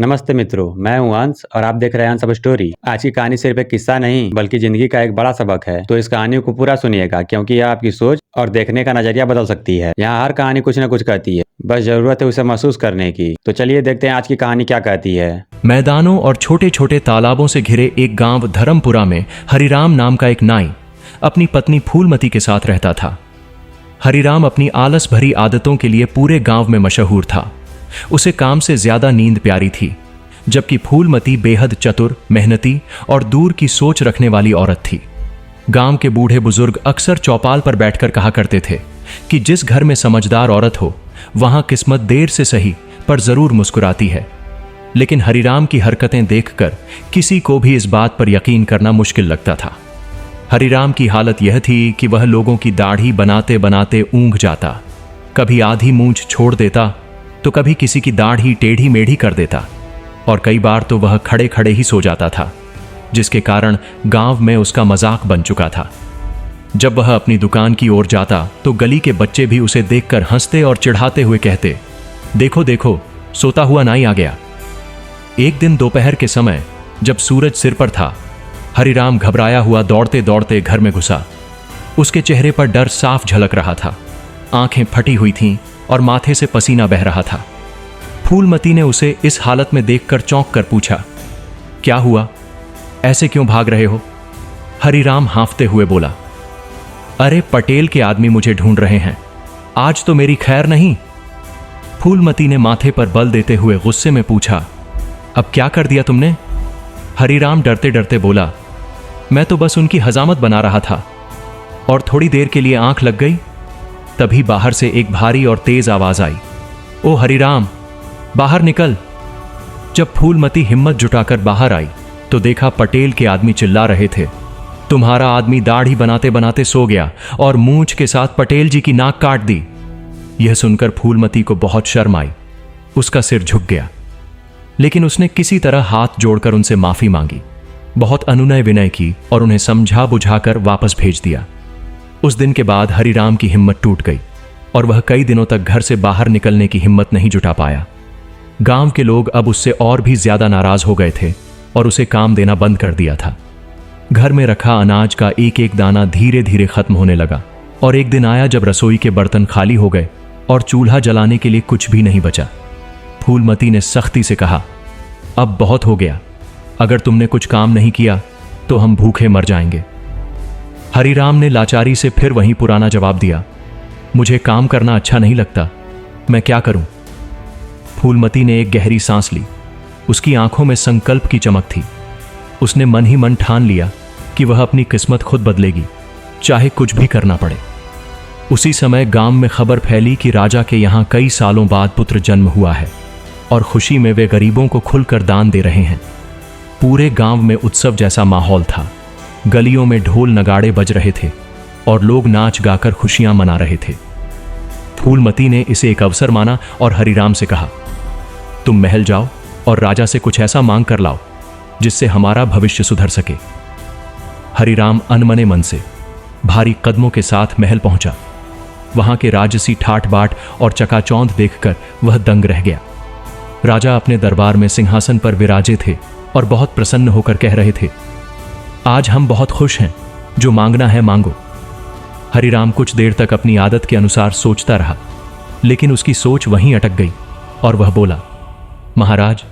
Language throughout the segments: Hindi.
नमस्ते मित्रों, मैं हूं अंश और आप देख रहे हैं अंश अब स्टोरी। आज की कहानी सिर्फ एक किस्सा नहीं बल्कि जिंदगी का एक बड़ा सबक है। तो इस कहानी को पूरा सुनिएगा क्योंकि यह आपकी सोच और देखने का नजरिया बदल सकती है। यहाँ हर कहानी कुछ न कुछ कहती है, बस जरूरत है उसे महसूस करने की। तो चलिए देखते हैं आज की कहानी क्या कहती है। मैदानों और छोटे छोटे तालाबों से घिरे एक गांव धर्मपुरा में हरिराम नाम का एक नाई अपनी पत्नी फूलमती के साथ रहता था। हरिराम अपनी आलस भरी आदतों के लिए पूरे गांव में मशहूर था। उसे काम से ज्यादा नींद प्यारी थी, जबकि फूलमती बेहद चतुर, मेहनती और दूर की सोच रखने वाली औरत थी। गांव के बूढ़े बुजुर्ग अक्सर चौपाल पर बैठकर कहा करते थे कि जिस घर में समझदार औरत हो वहां किस्मत देर से सही पर जरूर मुस्कुराती है। लेकिन हरिराम की हरकतें देखकर किसी को भी इस बात पर यकीन करना मुश्किल लगता था। हरिराम की हालत यह थी कि वह लोगों की दाढ़ी बनाते बनाते ऊंघ जाता, कभी आधी मूंछ छोड़ देता तो कभी किसी की दाढ़ी टेढ़ी मेढ़ी कर देता, और कई बार तो वह खड़े खड़े ही सो जाता था, जिसके कारण गांव में उसका मजाक बन चुका था। जब वह अपनी दुकान की ओर जाता तो गली के बच्चे भी उसे देखकर हंसते और चिढ़ाते हुए कहते, देखो देखो, सोता हुआ नाई आ गया। एक दिन दोपहर के समय जब सूरज सिर पर था, हरिराम घबराया हुआ दौड़ते दौड़ते घर में घुसा। उसके चेहरे पर डर साफ झलक रहा था, आंखें फटी हुई थीं और माथे से पसीना बह रहा था। फूलमती ने उसे इस हालत में देखकर चौंक कर पूछा, क्या हुआ, ऐसे क्यों भाग रहे हो? हरिराम हांफते हुए बोला, अरे पटेल के आदमी मुझे ढूंढ रहे हैं, आज तो मेरी खैर नहीं। फूलमती ने माथे पर बल देते हुए गुस्से में पूछा, अब क्या कर दिया तुमने? हरिराम डरते डरते बोला, मैं तो बस उनकी हजामत बना रहा था और थोड़ी देर के लिए आंख लग गई। तभी बाहर से एक भारी और तेज आवाज आई, ओ हरिराम, बाहर निकल। जब फूलमती हिम्मत जुटाकर बाहर आई तो देखा पटेल के आदमी चिल्ला रहे थे, तुम्हारा आदमी दाढ़ी बनाते बनाते सो गया और मूंछ के साथ पटेल जी की नाक काट दी। यह सुनकर फूलमती को बहुत शर्म आई, उसका सिर झुक गया, लेकिन उसने किसी तरह हाथ जोड़कर उनसे माफी मांगी, बहुत अनुनय विनय की और उन्हें समझा बुझाकर वापस भेज दिया। उस दिन के बाद हरिराम की हिम्मत टूट गई और वह कई दिनों तक घर से बाहर निकलने की हिम्मत नहीं जुटा पाया। गांव के लोग अब उससे और भी ज्यादा नाराज हो गए थे और उसे काम देना बंद कर दिया था। घर में रखा अनाज का एक एक दाना धीरे धीरे खत्म होने लगा और एक दिन आया जब रसोई के बर्तन खाली हो गए और चूल्हा जलाने के लिए कुछ भी नहीं बचा। फूलमती ने सख्ती से कहा, अब बहुत हो गया, अगर तुमने कुछ काम नहीं किया तो हम भूखे मर जाएंगे। हरिराम ने लाचारी से फिर वही पुराना जवाब दिया, मुझे काम करना अच्छा नहीं लगता, मैं क्या करूं? फूलमती ने एक गहरी सांस ली, उसकी आंखों में संकल्प की चमक थी। उसने मन ही मन ठान लिया कि वह अपनी किस्मत खुद बदलेगी, चाहे कुछ भी करना पड़े। उसी समय गांव में खबर फैली कि राजा के यहां कई सालों बाद पुत्र जन्म हुआ है और खुशी में वे गरीबों को खुलकर दान दे रहे हैं। पूरे गांव में उत्सव जैसा माहौल था, गलियों में ढोल नगाड़े बज रहे थे और लोग नाच गाकर खुशियां मना रहे थे। फूलमती ने इसे एक अवसर माना और हरिराम से कहा, तुम महल जाओ और राजा से कुछ ऐसा मांग कर लाओ जिससे हमारा भविष्य सुधर सके। हरिराम अनमने मन से भारी कदमों के साथ महल पहुंचा। वहां के राजसी ठाट बाट और चकाचौंध देखकर वह दंग रह गया। राजा अपने दरबार में सिंहासन पर विराजे थे और बहुत प्रसन्न होकर कह रहे थे, आज हम बहुत खुश हैं, जो मांगना है मांगो। हरिराम कुछ देर तक अपनी आदत के अनुसार सोचता रहा, लेकिन उसकी सोच वहीं अटक गई और वह बोला, महाराज,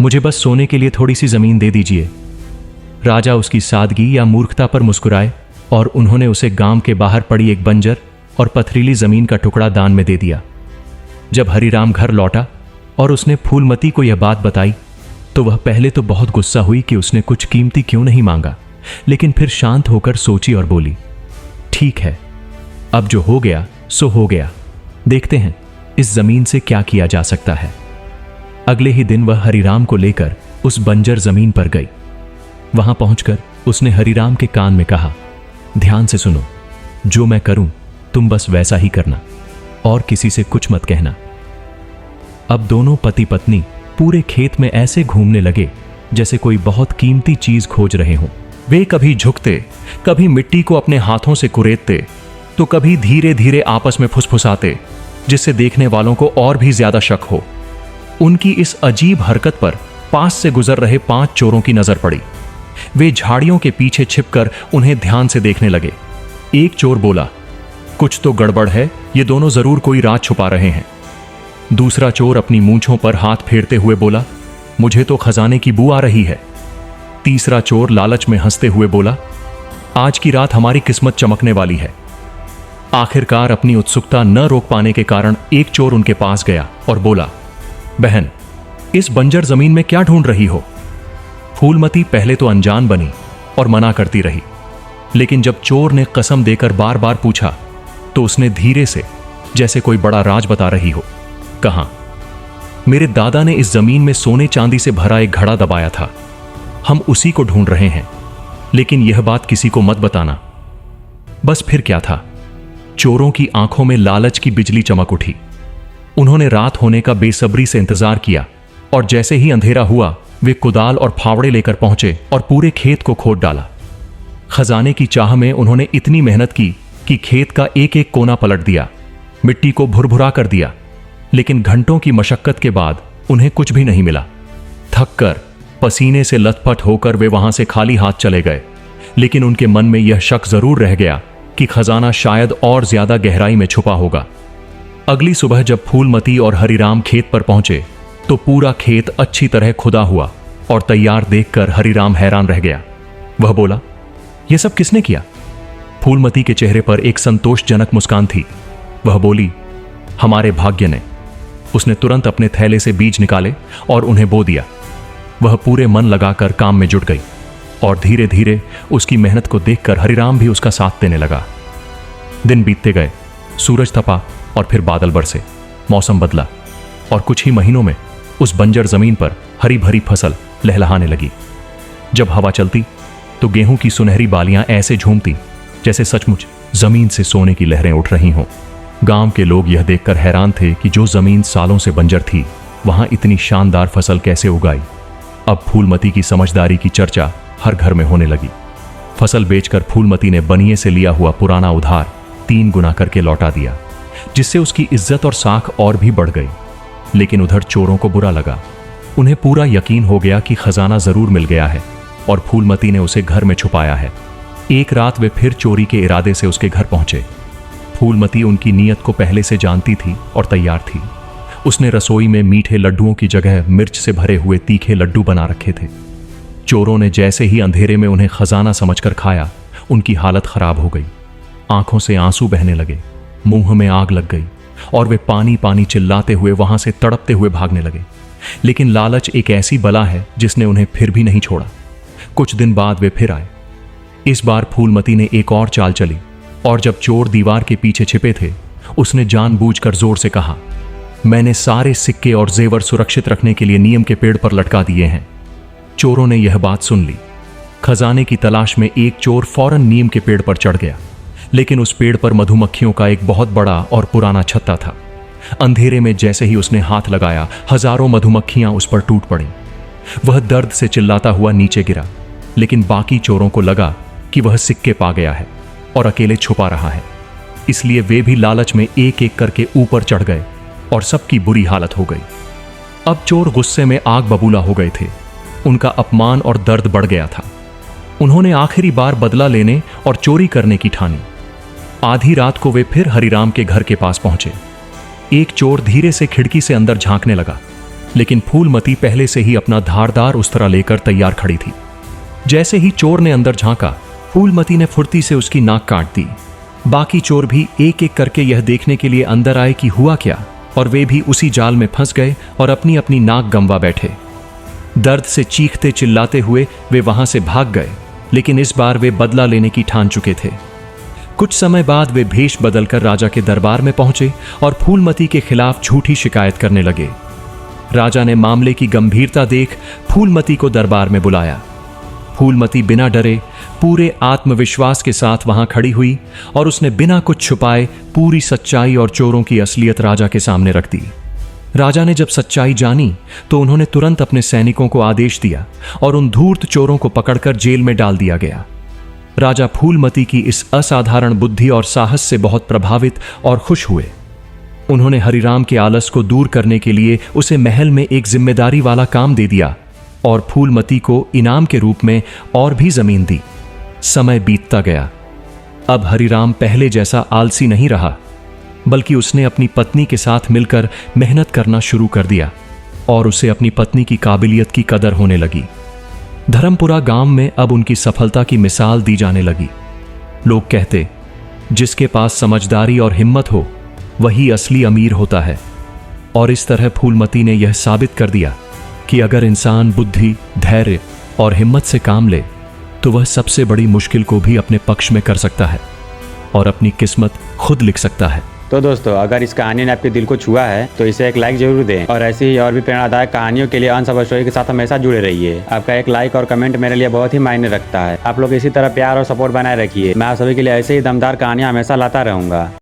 मुझे बस सोने के लिए थोड़ी सी जमीन दे दीजिए। राजा उसकी सादगी या मूर्खता पर मुस्कुराए और उन्होंने उसे गांव के बाहर पड़ी एक बंजर और पथरीली जमीन का टुकड़ा दान में दे दिया। जब हरिराम घर लौटा और उसने फूलमती को यह बात बताई तो वह पहले तो बहुत गुस्सा हुई कि उसने कुछ कीमती क्यों नहीं मांगा, लेकिन फिर शांत होकर सोची और बोली, ठीक है, अब जो हो गया सो हो गया, देखते हैं इस जमीन से क्या किया जा सकता है। अगले ही दिन वह हरिराम को लेकर उस बंजर जमीन पर गई। वहां पहुंचकर उसने हरिराम के कान में कहा, ध्यान से सुनो, जो मैं करूं तुम बस वैसा ही करना और किसी से कुछ मत कहना। अब दोनों पति पत्नी पूरे खेत में ऐसे घूमने लगे जैसे कोई बहुत कीमती चीज खोज रहे हों। वे कभी झुकते, कभी मिट्टी को अपने हाथों से कुरेदते, तो कभी धीरे धीरे आपस में फुसफुसाते, जिससे देखने वालों को और भी ज्यादा शक हो। उनकी इस अजीब हरकत पर पास से गुजर रहे 5 चोरों की नजर पड़ी। वे झाड़ियों के पीछे छिपकर उन्हें ध्यान से देखने लगे। एक चोर बोला, कुछ तो गड़बड़ है, ये दोनों जरूर कोई राज छुपा रहे हैं। दूसरा चोर अपनी मूंछों पर हाथ फेरते हुए बोला, मुझे तो खजाने की बू आ रही है। तीसरा चोर लालच में हंसते हुए बोला, आज की रात हमारी किस्मत चमकने वाली है। आखिरकार अपनी उत्सुकता न रोक पाने के कारण एक चोर उनके पास गया और बोला, बहन, इस बंजर जमीन में क्या ढूंढ रही हो? फूलमती पहले तो अनजान बनी और मना करती रही, लेकिन जब चोर ने कसम देकर बार बार पूछा तो उसने धीरे से, जैसे कोई बड़ा राज बता रही हो, कहा, मेरे दादा ने इस जमीन में सोने चांदी से भरा एक घड़ा दबाया था, हम उसी को ढूंढ रहे हैं, लेकिन यह बात किसी को मत बताना। बस फिर क्या था, चोरों की आंखों में लालच की बिजली चमक उठी। उन्होंने रात होने का बेसब्री से इंतजार किया और जैसे ही अंधेरा हुआ वे कुदाल और फावड़े लेकर पहुंचे और पूरे खेत को खोद डाला। खजाने की चाह में उन्होंने इतनी मेहनत की कि खेत का एक एक कोना पलट दिया, मिट्टी को भुरभुरा कर दिया, लेकिन घंटों की मशक्कत के बाद उन्हें कुछ भी नहीं मिला। थककर, पसीने से लथपथ होकर वे वहां से खाली हाथ चले गए, लेकिन उनके मन में यह शक जरूर रह गया कि खजाना शायद और ज्यादा गहराई में छुपा होगा। अगली सुबह जब फूलमती और हरिराम खेत पर पहुंचे तो पूरा खेत अच्छी तरह खुदा हुआ और तैयार देखकर हरिराम हैरान रह गया। वह बोला, यह सब किसने किया? फूलमती के चेहरे पर एक संतोषजनक मुस्कान थी। वह बोली, हमारे भाग्य ने। उसने तुरंत अपने थैले से बीज निकाले और उन्हें बो दिया। वह पूरे मन लगाकर काम में जुट गई और धीरे धीरे उसकी मेहनत को देखकर हरिराम भी उसका साथ देने लगा। दिन बीतते गए, सूरज तपा और फिर बादल बरसे, मौसम बदला और कुछ ही महीनों में उस बंजर जमीन पर हरी भरी फसल लहलहाने लगी। जब हवा चलती तो गेहूं की सुनहरी बालियां ऐसे झूमती जैसे सचमुच जमीन से सोने की लहरें उठ रही हों। गांव के लोग यह देखकर हैरान थे कि जो जमीन सालों से बंजर थी वहां इतनी शानदार फसल कैसे उगाई। अब फूलमती की समझदारी की चर्चा हर घर में होने लगी। फसल बेचकर फूलमती ने बनिए से लिया हुआ पुराना उधार 3 गुना करके लौटा दिया, जिससे उसकी इज्जत और साख और भी बढ़ गई। लेकिन उधर चोरों को बुरा लगा। उन्हें पूरा यकीन हो गया कि खजाना जरूर मिल गया है और फूलमती ने उसे घर में छुपाया है। एक रात वे फिर चोरी के इरादे से उसके घर पहुंचे। फूलमती उनकी नीयत को पहले से जानती थी और तैयार थी। उसने रसोई में मीठे लड्डुओं की जगह मिर्च से भरे हुए तीखे लड्डू बना रखे थे। चोरों ने जैसे ही अंधेरे में उन्हें खजाना समझकर खाया, उनकी हालत खराब हो गई। आंखों से आंसू बहने लगे, मुंह में आग लग गई और वे पानी पानी चिल्लाते हुए वहां से तड़पते हुए भागने लगे। लेकिन लालच एक ऐसी बला है जिसने उन्हें फिर भी नहीं छोड़ा। कुछ दिन बाद वे फिर आए। इस बार फूलमती ने एक और चाल चली और जब चोर दीवार के पीछे छिपे थे, उसने जानबूझकर जोर से कहा, मैंने सारे सिक्के और जेवर सुरक्षित रखने के लिए नीम के पेड़ पर लटका दिए हैं। चोरों ने यह बात सुन ली। खजाने की तलाश में एक चोर फौरन नीम के पेड़ पर चढ़ गया, लेकिन उस पेड़ पर मधुमक्खियों का एक बहुत बड़ा और पुराना छत्ता था। अंधेरे में जैसे ही उसने हाथ लगाया, हजारों मधुमक्खियां उस पर टूट पड़ीं। वह दर्द से चिल्लाता हुआ नीचे गिरा, लेकिन बाकी चोरों को लगा कि वह सिक्के पा गया है और अकेले छुपा रहा है, इसलिए वे भी लालच में एक एक करके ऊपर चढ़ गए और सबकी बुरी हालत हो गई। अब चोर गुस्से में आग बबूला हो गए थे। उनका अपमान और दर्द बढ़ गया था। उन्होंने आखिरी बार बदला लेने और चोरी करने की ठानी। आधी रात को वे फिर हरिराम के घर के पास पहुंचे। एक चोर धीरे से खिड़की से अंदर झांकने लगा, लेकिन फूलमती पहले से ही अपना धारदार उस्तरा लेकर तैयार खड़ी थी। जैसे ही चोर ने अंदर झांका, फूलमती ने फुर्ती से उसकी नाक काट दी। बाकी चोर भी एक एक करके यह देखने के लिए अंदर आए कि हुआ क्या, और वे भी उसी जाल में फंस गए और अपनी अपनी नाक गंवा बैठे। दर्द से चीखते चिल्लाते हुए वे वहां से भाग गए, लेकिन इस बार वे बदला लेने की ठान चुके थे। कुछ समय बाद वे भेष बदलकर राजा के दरबार में पहुंचे और फूलमती के खिलाफ झूठी शिकायत करने लगे। राजा ने मामले की गंभीरता देख फूलमती को दरबार में बुलाया। फूलमती बिना डरे पूरे आत्मविश्वास के साथ वहां खड़ी हुई और उसने बिना कुछ छुपाए पूरी सच्चाई और चोरों की असलियत राजा के सामने रख दी। राजा ने जब सच्चाई जानी तो उन्होंने तुरंत अपने सैनिकों को आदेश दिया और उन धूर्त चोरों को पकड़कर जेल में डाल दिया गया। राजा फूलमती की इस असाधारण बुद्धि और साहस से बहुत प्रभावित और खुश हुए। उन्होंने हरिराम के आलस को दूर करने के लिए उसे महल में एक जिम्मेदारी वाला काम दे दिया और फूलमती को इनाम के रूप में और भी जमीन दी। समय बीतता गया। अब हरिराम पहले जैसा आलसी नहीं रहा, बल्कि उसने अपनी पत्नी के साथ मिलकर मेहनत करना शुरू कर दिया और उसे अपनी पत्नी की काबिलियत की कदर होने लगी। धर्मपुरा गांव में अब उनकी सफलता की मिसाल दी जाने लगी। लोग कहते, जिसके पास समझदारी और हिम्मत हो वही असली अमीर होता है। और इस तरह फूलमती ने यह साबित कर दिया कि अगर इंसान बुद्धि, धैर्य और हिम्मत से काम ले तो वह सबसे बड़ी मुश्किल को भी अपने पक्ष में कर सकता है और अपनी किस्मत खुद लिख सकता है। तो दोस्तों, अगर इस कहानी ने आपके दिल को छुआ है तो इसे एक लाइक जरूर दें और ऐसी ही और भी प्रेरणादायक कहानियों के लिए अंश ऑफ स्टोरी के साथ हमेशा जुड़े रहिए। आपका एक लाइक और कमेंट मेरे लिए बहुत ही मायने रखता है। आप लोग इसी तरह प्यार और सपोर्ट बनाए रखिए। मैं आप सभी के लिए ऐसे ही दमदार कहानियां हमेशा लाता रहूंगा।